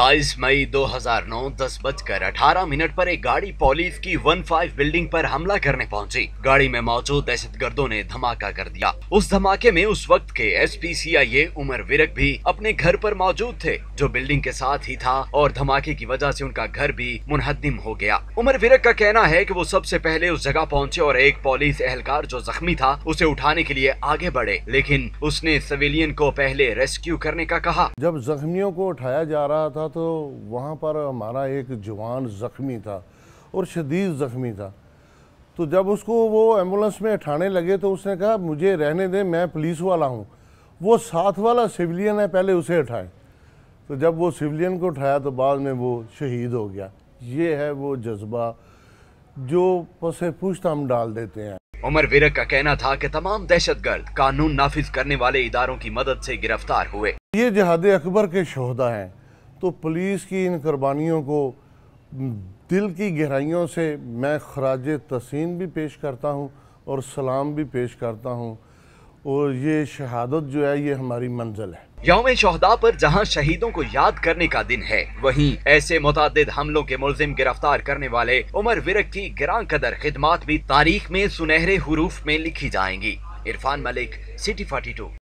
27 मई 2009 10:18 पर एक गाड़ी पुलिस की 15 बिल्डिंग पर हमला करने पहुंची। गाड़ी में मौजूद दहशतगर्दों ने धमाका कर दिया। उस धमाके में उस वक्त के SPCIA उमर विरक भी अपने घर पर मौजूद थे, जो बिल्डिंग के साथ ही था, और धमाके की वजह से उनका घर भी मुनहदम हो गया। उमर विरक का कहना है कि वो सबसे पहले उस जगह पहुंचे और एक पुलिस एहलकार जो जख्मी था उसे उठाने के लिए आगे बढ़े, लेकिन उसने सिविलियन को पहले रेस्क्यू करने का कहा। जब जख्मियों को उठाया जा रहा था तो वहाँ पर हमारा एक जवान जख्मी था और शदीद जख्मी था। तो जब उसको वो एम्बुलेंस में उठाने लगे तो उसने कहा मुझे रहने दें, मैं पुलिस वाला हूँ। वो साथ वाला सिविलियन है, पहले उसे उठाएं। तो जब वो सिविलियन को उठाया तो बाद में वो शहीद हो गया। ये है वो जज्बा जो पसे पुश्त हम डाल देते हैं। उमर विरक का कहना था कि तमाम दहशतगर्द कानून नाफिज करने वाले इदारों की मदद से गिरफ्तार हुए। ये जिहाद अकबर के शोहदा हैं, तो पुलिस की इन कुर्बानियों को दिल की गहराइयों से मैं खराज तहसीन भी पेश करता हूँ और सलाम भी पेश करता हूँ। और ये शहादत जो है ये हमारी मंजिल है। यौम शोहदा पर जहां शहीदों को याद करने का दिन है, वहीं ऐसे मुतअद्दिद हमलों के मुल्जिम गिरफ्तार करने वाले उमर विरक की गिरां कदर खिदमात भी तारीख में सुनहरे हुरूफ में लिखी जाएंगी। इरफान मलिक, सिटी 42।